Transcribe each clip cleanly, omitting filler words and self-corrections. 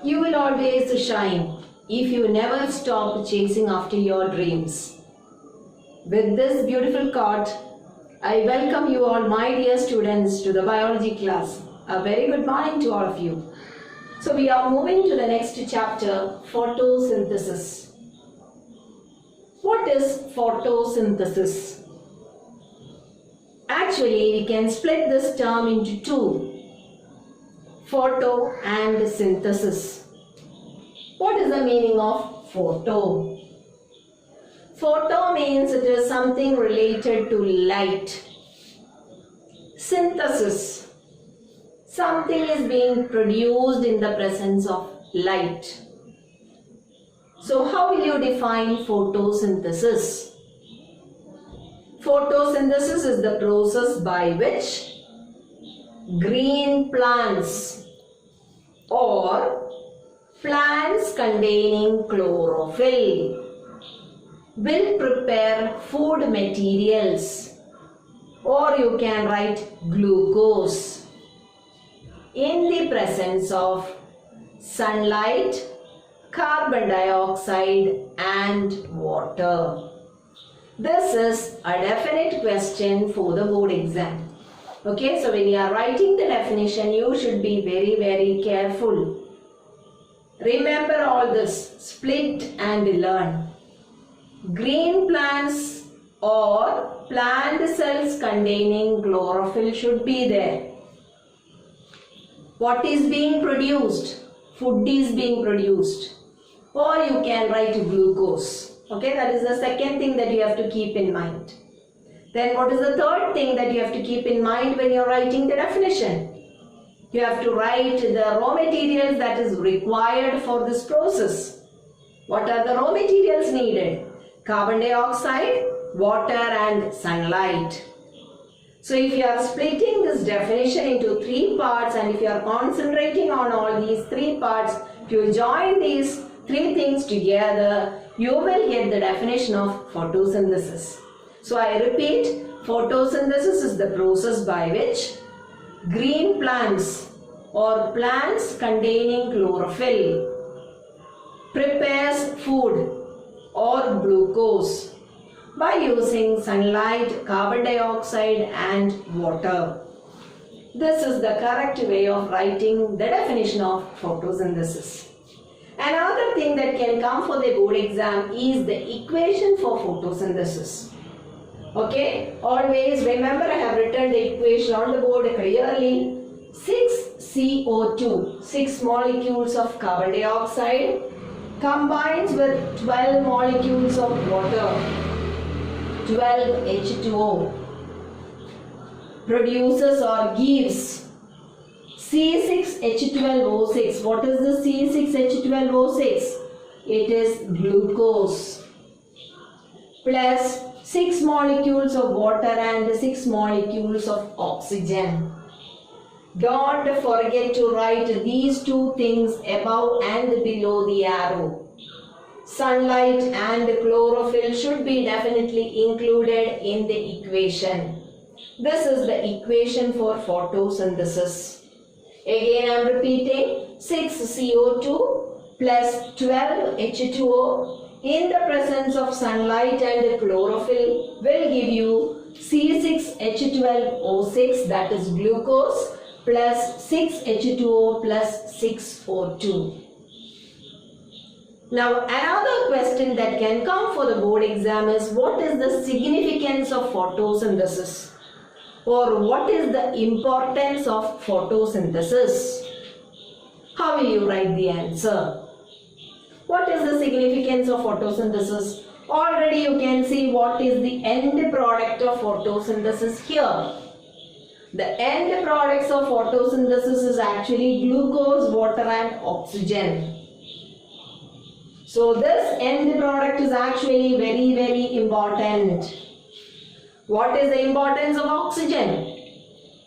You will always shine if you never stop chasing after your dreams. With this beautiful quote, I welcome you all, my dear students, to the biology class. A very good morning to all of you. So we are moving to the next chapter, photosynthesis. What is photosynthesis? Actually, we can split this term into two. Photo and synthesis. What is the meaning of photo? Photo means it is something related to light. Synthesis. Something is being produced in the presence of light. So how will you define photosynthesis? Photosynthesis is the process by which green plants or plants containing chlorophyll will prepare food materials, or you can write glucose, in the presence of sunlight, carbon dioxide and water. This is a definite question for the board exam. Okay, so when you are writing the definition, you should be very careful. Remember all this, split and learn. Green plants or plant cells containing chlorophyll should be there. What is being produced? Food is being produced. Or you can write glucose. Okay, that is the second thing that you have to keep in mind. Then what is the third thing that you have to keep in mind when you are writing the definition? You have to write the raw materials that is required for this process. What are the raw materials needed? Carbon dioxide, water and sunlight. So if you are splitting this definition into three parts, and if you are concentrating on all these three parts, if you join these three things together, you will get the definition of photosynthesis. So I repeat, photosynthesis is the process by which green plants or plants containing chlorophyll prepares food or glucose by using sunlight, carbon dioxide and water. This is the correct way of writing the definition of photosynthesis. Another thing that can come for the board exam is the equation for photosynthesis. Okay, always remember I have written the equation on the board clearly. 6CO2, 6 molecules of carbon dioxide, combines with 12 molecules of water, 12 H2O, produces or gives C6H12O6. What is the C6H12O6? It is glucose, plus 6 molecules of water and 6 molecules of oxygen. Don't forget to write these two things above and below the arrow. Sunlight and chlorophyll should be definitely included in the equation. This is the equation for photosynthesis. Again I am repeating, 6CO2 plus 12 H2O in the presence of sunlight and chlorophyll will give you C6H12O6, that is glucose, plus 6H2O plus 6O2. Now another question that can come for the board exam is, what is the significance of photosynthesis? Or what is the importance of photosynthesis? How will you write the answer? What is the significance of photosynthesis? Already you can see what is the end product of photosynthesis here. The end products of photosynthesis is actually glucose, water and oxygen. So this end product is actually very important. What is the importance of oxygen?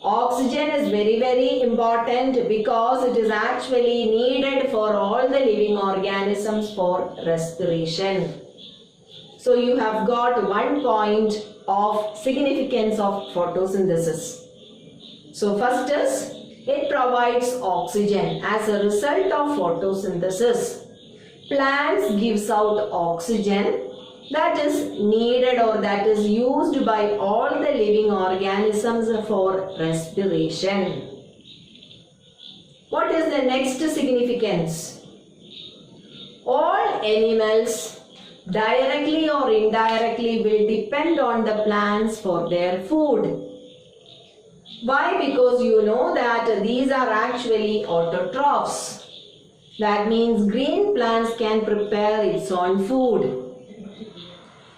Oxygen is very important because it is actually needed for all the living organisms for respiration. So you have got 1 point of significance of photosynthesis. So first is It provides oxygen as a result of photosynthesis. Plants gives out oxygen that is needed or that is used by all the living organisms for respiration. What is the next significance? All animals directly or indirectly will depend on the plants for their food. Why? Because you know that these are actually autotrophs. That means green plants can prepare its own food.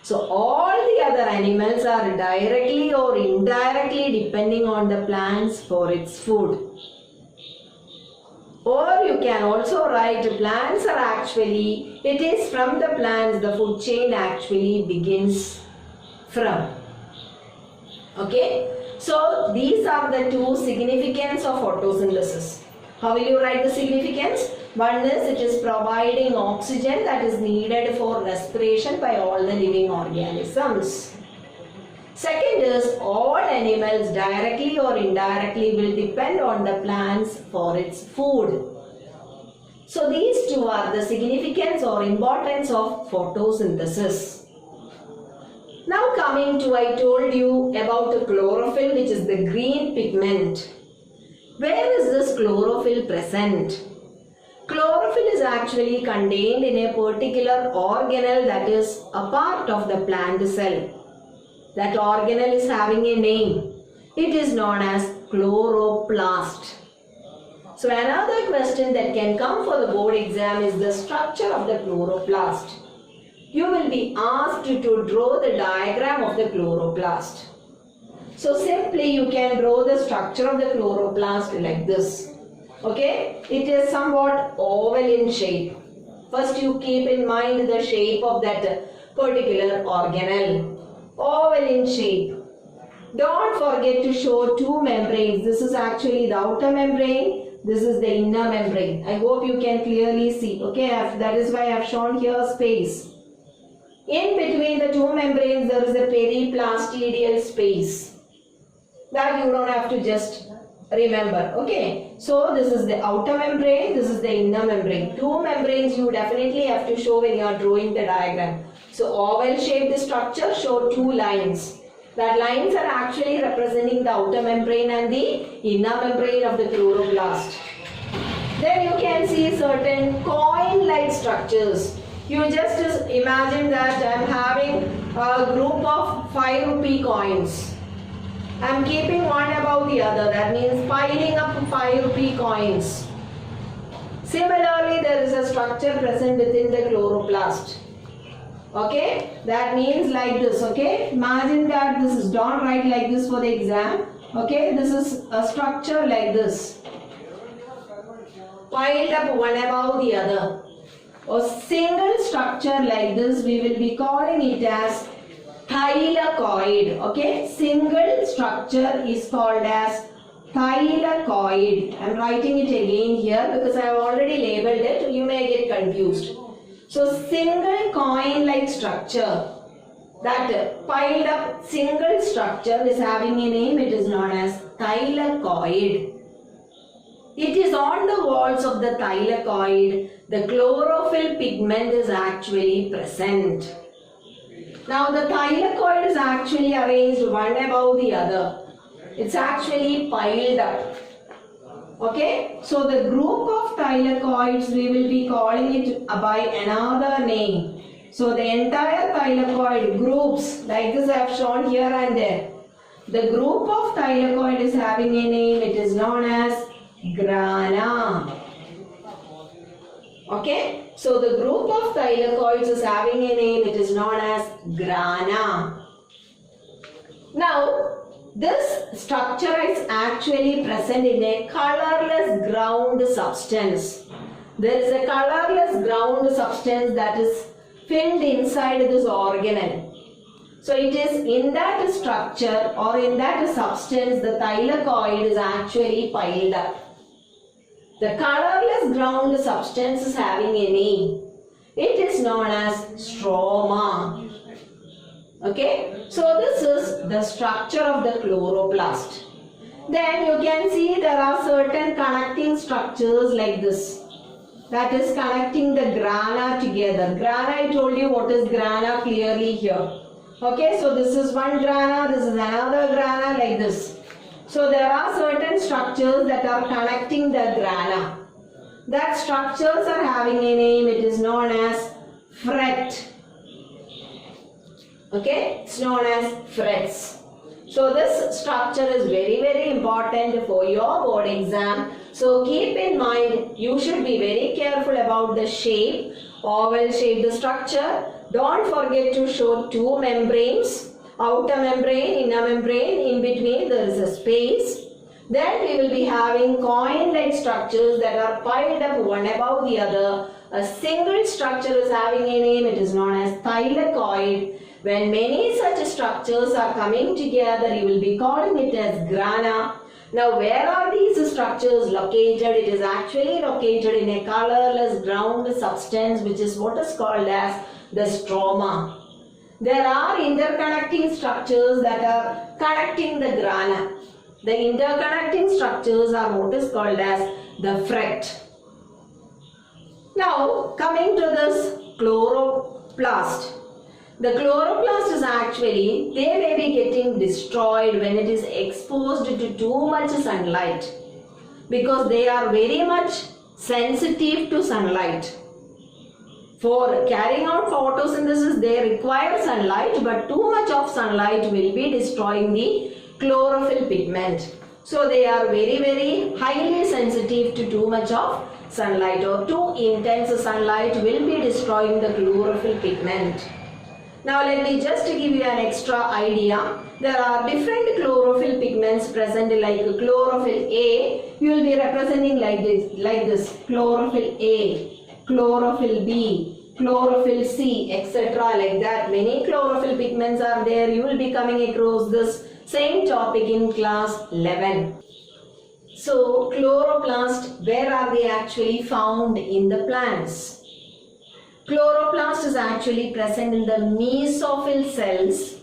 So all the other animals are directly or indirectly depending on the plants for its food. Or you can also write plants are actually, it is from the plants the food chain actually begins from. Okay. So these are the two significance of photosynthesis. How will you write the significance? One is it is providing oxygen that is needed for respiration by all the living organisms. Second is all animals directly or indirectly will depend on the plants for its food. So these two are the significance or importance of photosynthesis. Now coming to, I told you about the chlorophyll, which is the green pigment. Where is this chlorophyll present? Chlorophyll is actually contained in a particular organelle that is a part of the plant cell. That organelle is having a name. It is known as chloroplast. So another question that can come for the board exam is the structure of the chloroplast. You will be asked to draw the diagram of the chloroplast. So simply you can draw the structure of the chloroplast like this. Okay, it is somewhat oval in shape. First you keep in mind the shape of that particular organelle. Oval in shape. Don't forget to show two membranes. This is actually the outer membrane. This is the inner membrane. I hope you can clearly see. Okay, that is why I have shown here space. In between the two membranes there is a periplastidial space. That you don't have to just remember. Okay, so this is the outer membrane, this is the inner membrane. Two membranes you definitely have to show when you are drawing the diagram. So oval shaped structure, show two lines. That lines are actually representing the outer membrane and the inner membrane of the chloroplast. Then you can see certain coin-like structures. You just imagine that I am having a group of 5 rupee coins. I am keeping one above the other. That means piling up 5 rupee coins. Similarly, there is a structure present within the chloroplast. Okay, that means like this. Okay, imagine that this is, don't write like this for the exam. Okay, this is a structure like this, piled up one above the other. A single structure like this, we will be calling it as thylakoid. Okay, single structure is called as thylakoid. I am writing it again here because I have already labeled it. You may get confused. So single coin-like structure, that piled up single structure is having a name. It is known as thylakoid. It is on the walls of the thylakoid. The chlorophyll pigment is actually present. Now the thylakoid is actually arranged one above the other. It's actually piled up. Okay, so the group of thylakoids, we will be calling it by another name. So the entire thylakoid groups, like this I have shown here and there. The group of thylakoid is having a name. It is known as grana. Okay, so the group of thylakoids is having a name. It is known as grana. Now, this structure is actually present in a colorless ground substance. There is a colorless ground substance that is filled inside this organelle. So it is in that structure or in that substance the thylakoid is actually piled up. The colorless ground substance is having a name. It is known as stroma. Okay, so this is the structure of the chloroplast. Then you can see there are certain connecting structures like this. That is connecting the grana together. Grana, I told you what is grana clearly here. Okay, so this is one grana, this is another grana like this. So there are certain structures that are connecting the grana. That structures are having a name, it is known as fret. Okay, it's known as frets. So this structure is very important for your board exam. So keep in mind, you should be very careful about the shape, oval shaped structure. Don't forget to show two membranes, outer membrane, inner membrane, in between there is a space. Then we will be having coin-like structures that are piled up one above the other. A single structure is having a name, it is known as thylakoid. When many such structures are coming together, you will be calling it as grana. Now, where are these structures located? It is actually located in a colorless ground substance, which is what is called as the stroma. There are interconnecting structures that are connecting the grana. The interconnecting structures are what is called as the fret. Now, coming to this chloroplast. The chloroplast is actually, they may be getting destroyed when it is exposed to too much sunlight, because they are very much sensitive to sunlight. For carrying out photosynthesis, they require sunlight, but too much of sunlight will be destroying the chlorophyll pigment. So they are very highly sensitive to too much of sunlight, or too intense sunlight will be destroying the chlorophyll pigment. Now let me just give you an extra idea. There are different chlorophyll pigments present, like chlorophyll A. You will be representing like this, chlorophyll A, chlorophyll B, chlorophyll C, etc. like that. Many chlorophyll pigments are there. You will be coming across this same topic in class 11. So chloroplast, where are they actually found in the plants? Chloroplast is actually present in the mesophyll cells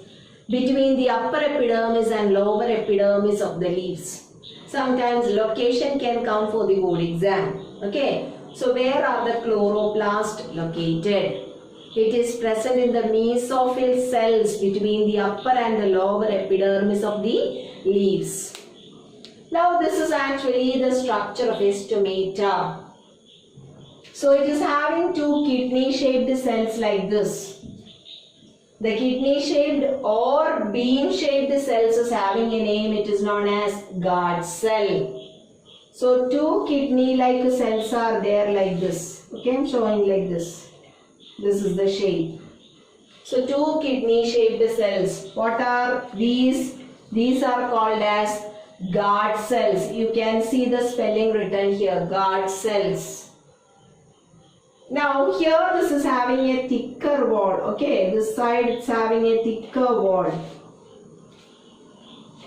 between the upper epidermis and lower epidermis of the leaves. Sometimes location can come for the board exam. Okay, so where are the chloroplast located? It is present in the mesophyll cells between the upper and the lower epidermis of the leaves. Now this is actually the structure of a stomata. So it is having two kidney-shaped cells like this. The kidney-shaped or bean-shaped cells is having a name. It is known as guard cell. So two kidney-like cells are there like this. Okay, I am showing like this. This is the shape. So two kidney-shaped cells. What are these? These are called as guard cells. You can see the spelling written here, guard cells. Now here this is having a thicker wall, okay, this side it's having a thicker wall,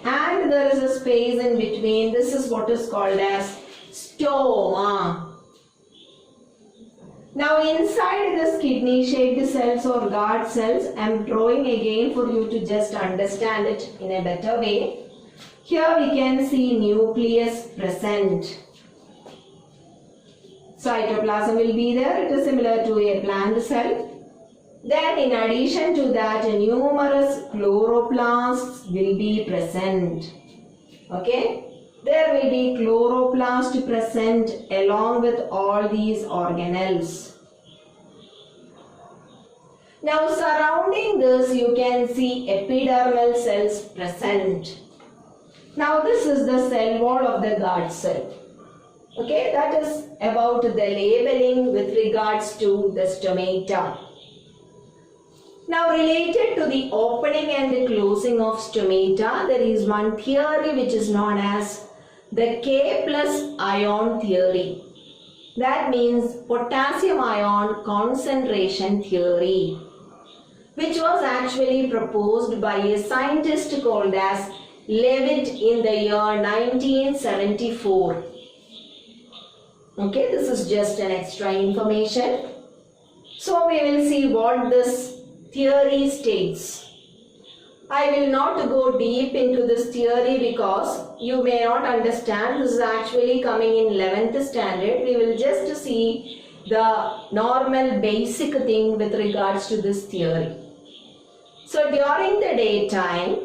and there is a space in between. This is what is called as stoma. Now inside this kidney shaped cells or guard cells, I am drawing again for you to just understand it in a better way. Here we can see nucleus present. Cytoplasm will be there. It is similar to a plant cell. Then in addition to that, numerous chloroplasts will be present. Okay. There will be chloroplast present along with all these organelles. Now surrounding this you can see epidermal cells present. Now this is the cell wall of the guard cell. Okay, that is about the labeling with regards to the stomata. Now related to the opening and closing of stomata, there is one theory which is known as the K plus ion theory. That means potassium ion concentration theory, which was actually proposed by a scientist called as Leavitt in the year 1974. Okay, this is just an extra information. So we will see what this theory states. I will not go deep into this theory because you may not understand. This is actually coming in 11th standard. We will just see the normal basic thing with regards to this theory. So during the daytime,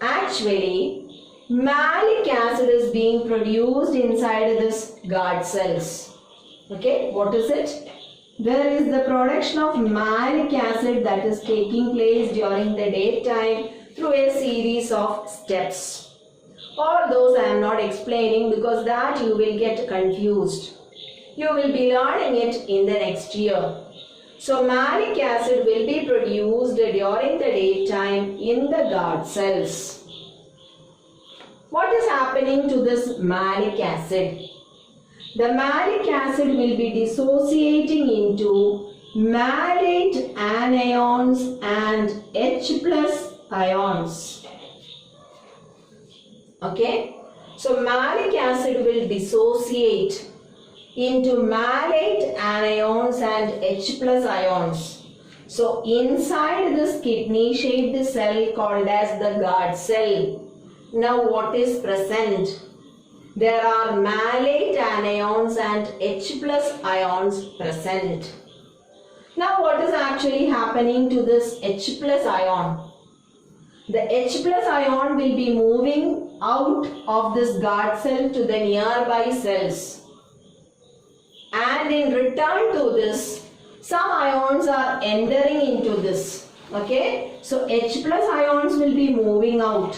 actually malic acid is being produced inside this guard cells. Okay, what is it? There is the production of malic acid that is taking place during the daytime through a series of steps. All those I am not explaining because that you will get confused. You will be learning it in the next year. So malic acid will be produced during the daytime in the guard cells. What is happening to this malic acid? The malic acid will be dissociating into malate anions and H plus ions. Okay, so malic acid will dissociate into malate anions and H plus ions. So inside this kidney shaped cell called as the guard cell, now what is present? There are malate anions and H plus ions present. Now what is actually happening to this H plus ion? The H plus ion will be moving out of this guard cell to the nearby cells. And in return to this, some ions are entering into this. Okay, so H plus ions will be moving out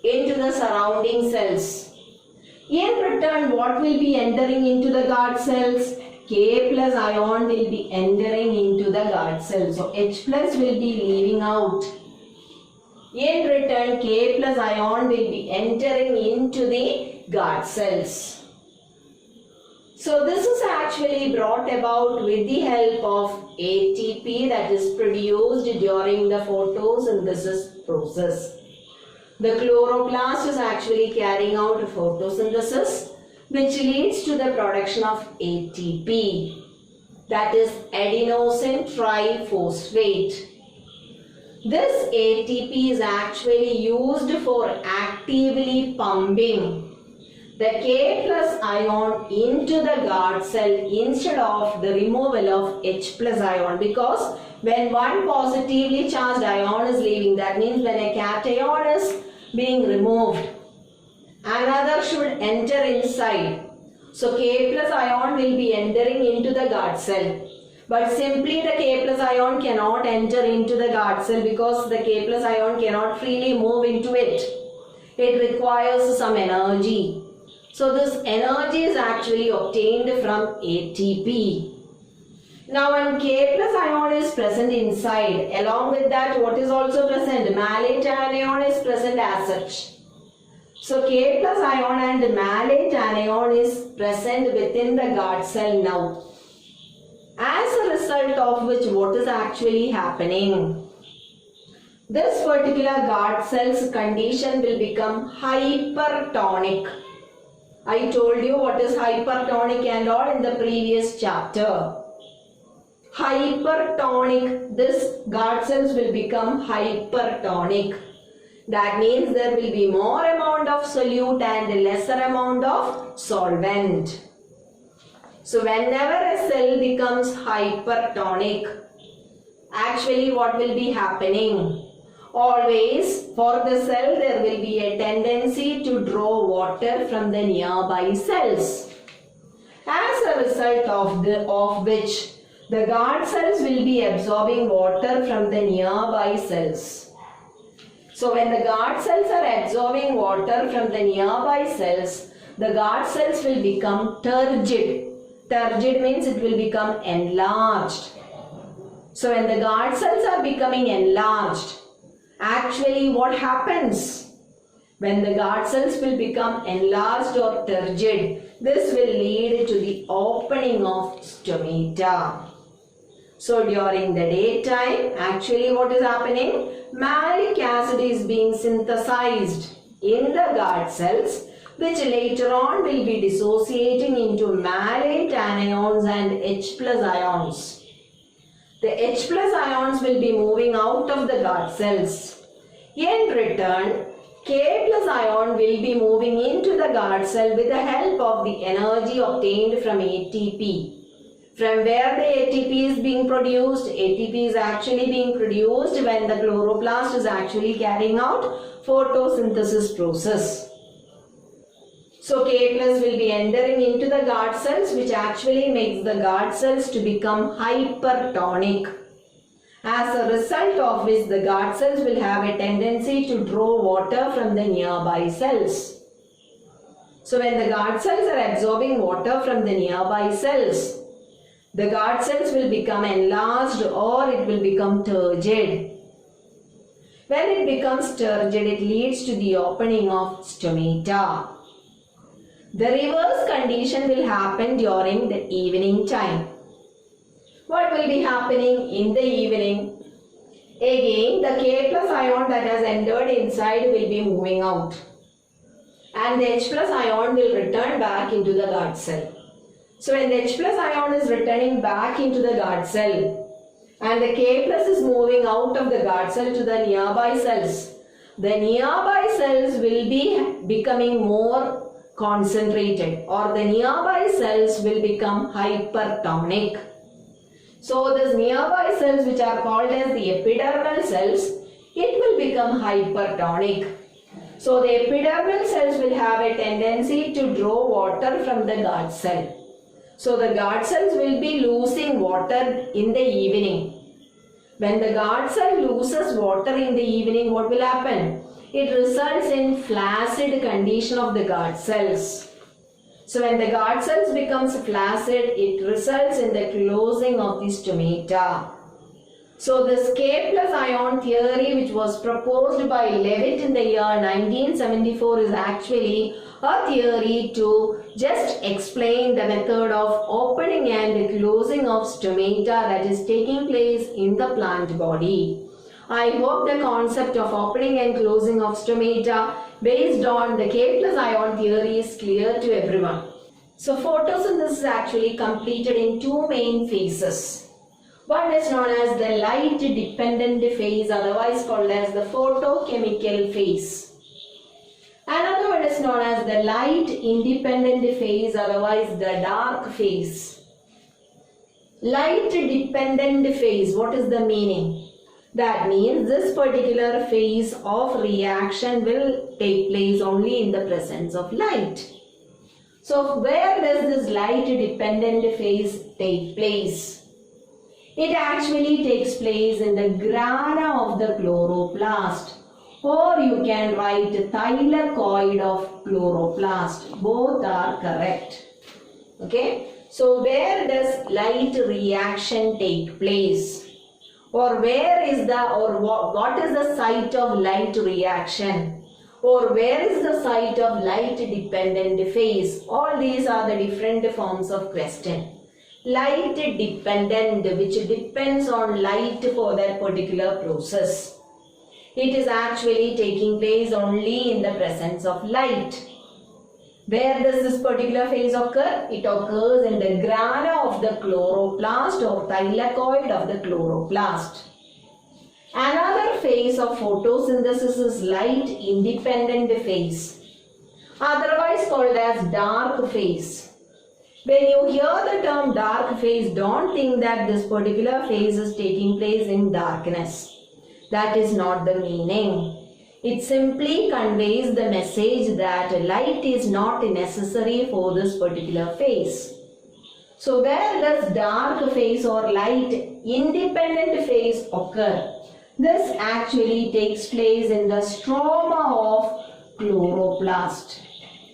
into the surrounding cells. In return, what will be entering into the guard cells? K plus ion will be entering into the guard cells. So H plus will be leaving out. In return, K plus ion will be entering into the guard cells. So this is actually brought about with the help of ATP that is produced during the photosynthesis process. The chloroplast is actually carrying out photosynthesis, which leads to the production of ATP, that is adenosine triphosphate. This ATP is actually used for actively pumping the K plus ion into the guard cell instead of the removal of H plus ion, because when one positively charged ion is leaving, that means when a cation is being removed, another should enter inside. So K plus ion will be entering into the guard cell. But simply the K plus ion cannot enter into the guard cell because the K plus ion cannot freely move into it. It requires some energy. So this energy is actually obtained from ATP. Now when K plus ion is present inside, along with that what is also present? Malate anion is present as such. So K plus ion and malate anion is present within the guard cell now. As a result of which, what is actually happening? This particular guard cell's condition will become hypertonic. I told you what is hypertonic and all in the previous chapter. Hypertonic, this guard cells will become hypertonic. That means there will be more amount of solute and lesser amount of solvent. So whenever a cell becomes hypertonic, actually what will be happening? Always for the cell there will be a tendency to draw water from the nearby cells. As a result of which the guard cells will be absorbing water from the nearby cells. So when the guard cells are absorbing water from the nearby cells, the guard cells will become turgid. Turgid means it will become enlarged. So when the guard cells are becoming enlarged, actually what happens? When the guard cells will become enlarged or turgid, this will lead to the opening of stomata. So during the daytime, actually what is happening? Malic acid is being synthesized in the guard cells, which later on will be dissociating into malate anions and H plus ions. The H plus ions will be moving out of the guard cells. In return, K plus ion will be moving into the guard cell with the help of the energy obtained from ATP. From where the ATP is being produced? ATP is actually being produced when the chloroplast is actually carrying out photosynthesis process. So K plus will be entering into the guard cells, which actually makes the guard cells to become hypertonic. As a result of which the guard cells will have a tendency to draw water from the nearby cells. So when the guard cells are absorbing water from the nearby cells, the guard cells will become enlarged or it will become turgid. When it becomes turgid, it leads to the opening of stomata. The reverse condition will happen during the evening time. What will be happening in the evening? Again, the K plus ion that has entered inside will be moving out. And the H plus ion will return back into the guard cell. So when the H plus ion is returning back into the guard cell and the K plus is moving out of the guard cell to the nearby cells, the nearby cells will be becoming more concentrated, or the nearby cells will become hypertonic. So these nearby cells, which are called as the epidermal cells, it will become hypertonic. So the epidermal cells will have a tendency to draw water from the guard cell. So the guard cells will be losing water in the evening. When the guard cell loses water in the evening, what will happen? It results in flaccid condition of the guard cells. So when the guard cells becomes flaccid, it results in the closing of the stomata. So this K plus ion theory, which was proposed by Leavitt in the year 1974, is actually a theory to just explain the method of opening and closing of stomata that is taking place in the plant body. I hope the concept of opening and closing of stomata based on the K plus ion theory is clear to everyone. So photosynthesis is actually completed in two main phases. One is known as the light dependent phase, otherwise called as the photochemical phase. Another one is known as the light independent phase, otherwise the dark phase. Light dependent phase, what is the meaning? That means this particular phase of reaction will take place only in the presence of light. So where does this light dependent phase take place? It actually takes place in the grana of the chloroplast, or you can write thylakoid of chloroplast. Both are correct. Okay. So where does light reaction take place? Or where is what is the site of light reaction? Or where is the site of light dependent phase? All these are the different forms of question. Light dependent, which depends on light for that particular process. It is actually taking place only in the presence of light. Where does this particular phase occur? It occurs in the grana of the chloroplast or thylakoid of the chloroplast. Another phase of photosynthesis is light independent phase, otherwise called as dark phase. When you hear the term dark phase, don't think that this particular phase is taking place in darkness. That is not the meaning. It simply conveys the message that light is not necessary for this particular phase. So where does dark phase or light independent phase occur? This actually takes place in the stroma of chloroplast.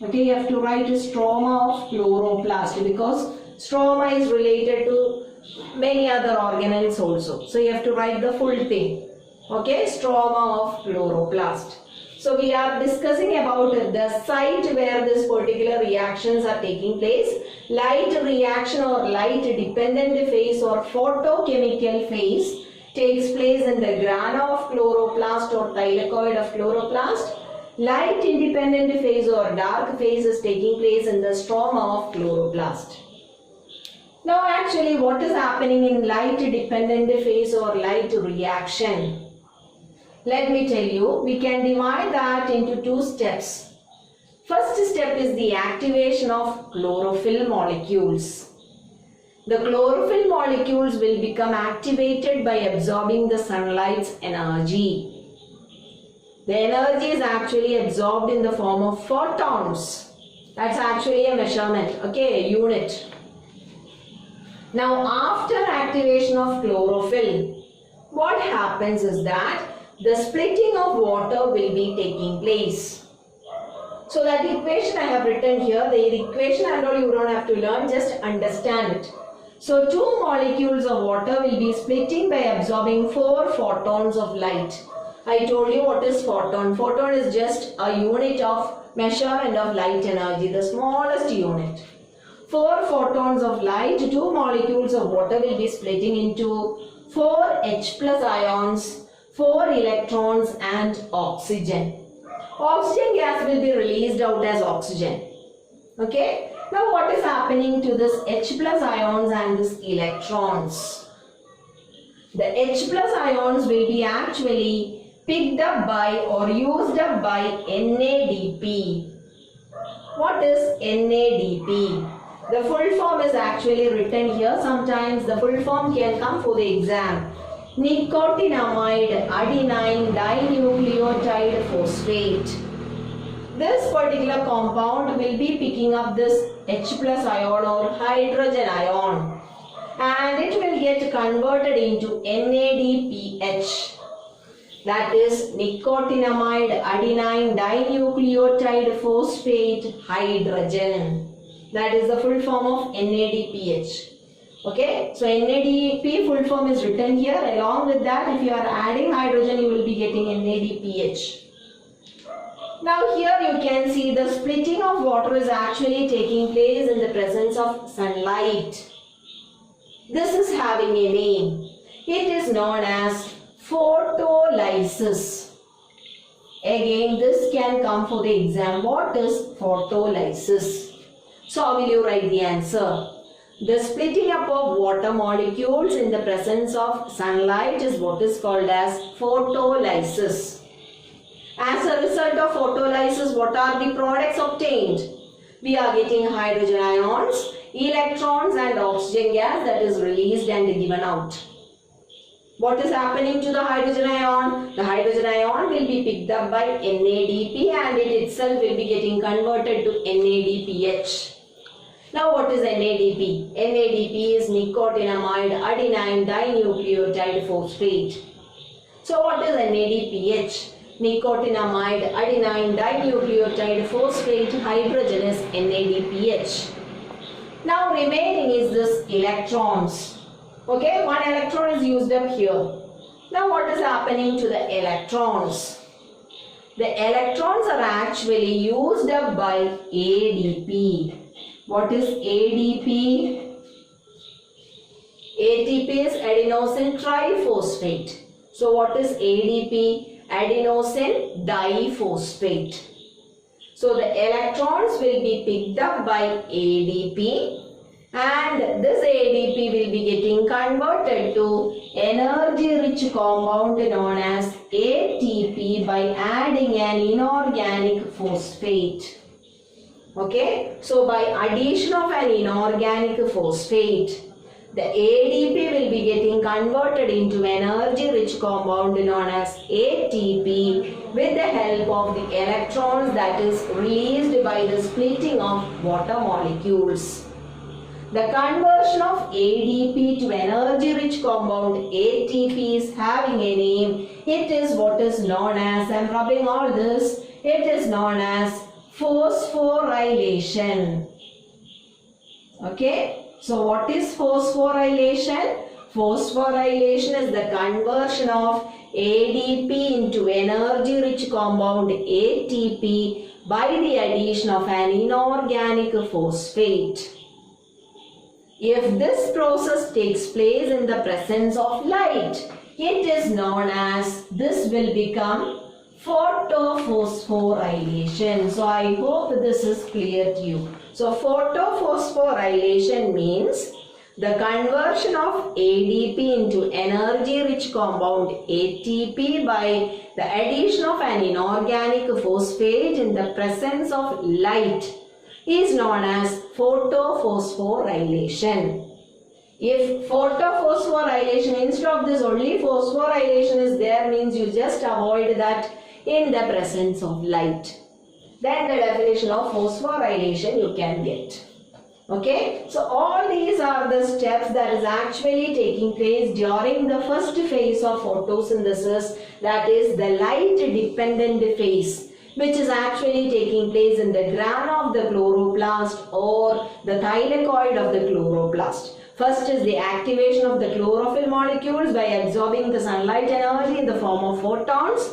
Okay, you have to write a stroma of chloroplast because stroma is related to many other organelles also. So you have to write the full thing. Okay, stroma of chloroplast. So we are discussing about the site where this particular reactions are taking place. Light reaction or light dependent phase or photochemical phase takes place in the grana of chloroplast or thylakoid of chloroplast. Light independent phase or dark phase is taking place in the stroma of chloroplast. Now actually what is happening in light dependent phase or light reaction? Let me tell you, we can divide that into two steps. First step is the activation of chlorophyll molecules. The chlorophyll molecules will become activated by absorbing the sunlight's energy. The energy is actually absorbed in the form of photons. That's actually a measurement, okay, a unit. Now after activation of chlorophyll, what happens is that the splitting of water will be taking place. So that equation I have written here, the equation and all you don't have to learn, just understand it. So two molecules of water will be splitting by absorbing 4 photons of light. I told you what is photon. Photon is just a unit of measurement of light energy, the smallest unit. 4 photons of light, 2 molecules of water will be splitting into 4 H plus ions, 4 electrons and oxygen. Oxygen gas will be released out as oxygen. Okay. Now what is happening to this H plus ions and this electrons? The H plus ions will be actually picked up by or used up by NADP. What is NADP? The full form is actually written here. Sometimes the full form can come for the exam. Nicotinamide adenine dinucleotide phosphate. This particular compound will be picking up this H plus ion or hydrogen ion, and it will get converted into NADPH. That is nicotinamide adenine dinucleotide phosphate hydrogen. That is the full form of NADPH. Okay, so NADP full form is written here. Along with that, if you are adding hydrogen, you will be getting NADPH. Now here you can see the splitting of water is actually taking place in the presence of sunlight. This is having a name. It is known as photolysis. Again, this can come for the exam. What is photolysis? So how will you write the answer? The splitting up of water molecules in the presence of sunlight is what is called as photolysis. As a result of photolysis, what are the products obtained? We are getting hydrogen ions, electrons and oxygen gas that is released and given out. What is happening to the hydrogen ion? The hydrogen ion will be picked up by NADP and it itself will be getting converted to NADPH. Now what is NADP? NADP is nicotinamide adenine dinucleotide phosphate. So what is NADPH? Nicotinamide adenine dinucleotide phosphate hydrogen is NADPH. Now remaining is this electrons. Okay, one electron is used up here. Now what is happening to the electrons? The electrons are actually used up by ADP. What is ADP? ATP is adenosine triphosphate. So what is ADP? Adenosine diphosphate. So the electrons will be picked up by ADP and this ADP will be getting converted to energy rich compound known as ATP by adding an inorganic phosphate. Okay, so by addition of an inorganic phosphate, the ADP will be getting converted into energy rich compound known as ATP with the help of the electrons that is released by the splitting of water molecules. The conversion of ADP to energy rich compound ATP is having a name. It is what is known as, I am rubbing all this, it is known as phosphorylation. Okay. So what is phosphorylation? Phosphorylation is the conversion of ADP into energy rich compound ATP by the addition of an inorganic phosphate. If this process takes place in the presence of light, it is known as, this will become photophosphorylation. So I hope this is clear to you. So photophosphorylation means The conversion of ADP into energy-rich compound ATP by the addition of an inorganic phosphate in the presence of light is known as photophosphorylation. If photophosphorylation, instead of this only phosphorylation is there, means you just avoid that in the presence of light. Then the definition of phosphorylation you can get. Okay, so all these are the steps that is actually taking place during the first phase of photosynthesis, that is the light dependent phase, which is actually taking place in the grana of the chloroplast or the thylakoid of the chloroplast. First is the activation of the chlorophyll molecules by absorbing the sunlight energy in the form of photons.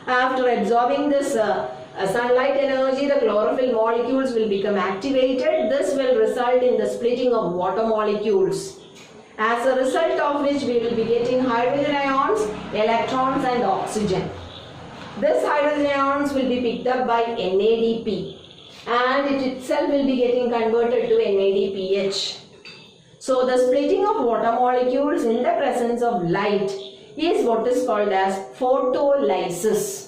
After absorbing this sunlight energy, the chlorophyll molecules will become activated. This will result in the splitting of water molecules, as a result of which we will be getting hydrogen ions, electrons and oxygen. This hydrogen ions will be picked up by NADP and it itself will be getting converted to NADPH. So the splitting of water molecules in the presence of light is what is called as photolysis.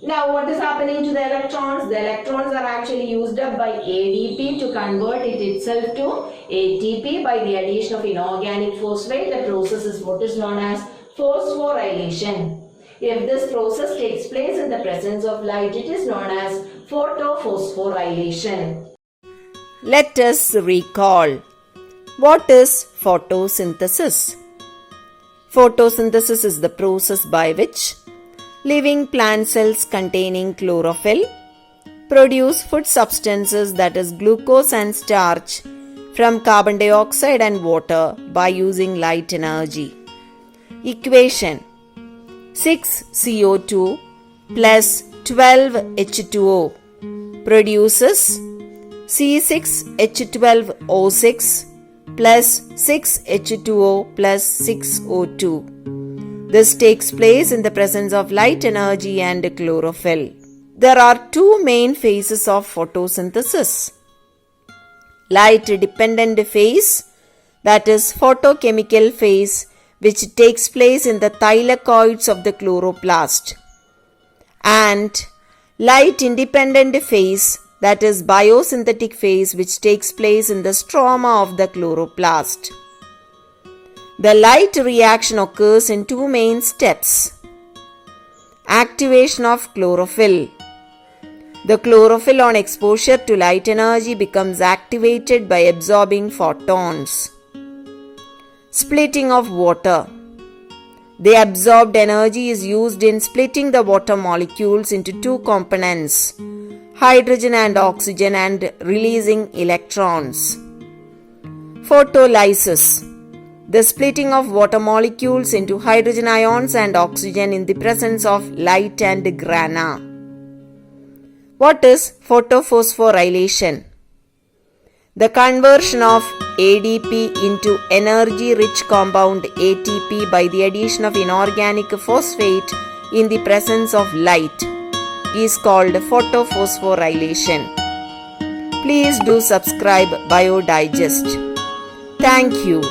Now what is happening to the electrons? The electrons are actually used up by ADP to convert it itself to ATP by the addition of inorganic phosphate. The process is what is known as phosphorylation. If this process takes place in the presence of light, it is known as photophosphorylation. Let us recall. What is photosynthesis? Photosynthesis is the process by which living plant cells containing chlorophyll produce food substances, that is glucose and starch, from carbon dioxide and water by using light energy. Equation: 6CO2 plus 12H2O produces C6H12O6 plus 6H2O plus 6O2. This takes place in the presence of light energy and chlorophyll. There are two main phases of photosynthesis. Light dependent phase, that is photochemical phase, which takes place in the thylakoids of the chloroplast, and light independent phase, that is biosynthetic phase, which takes place in the stroma of the chloroplast. The light reaction occurs in two main steps. Activation of chlorophyll. The chlorophyll on exposure to light energy becomes activated by absorbing photons. Splitting of water. The absorbed energy is used in splitting the water molecules into two components, hydrogen and oxygen, and releasing electrons. Photolysis. The splitting of water molecules into hydrogen ions and oxygen in the presence of light and grana. What is photophosphorylation? The conversion of ADP into energy-rich compound ATP by the addition of inorganic phosphate in the presence of light is called photophosphorylation. Please do subscribe BioDigest. Thank you.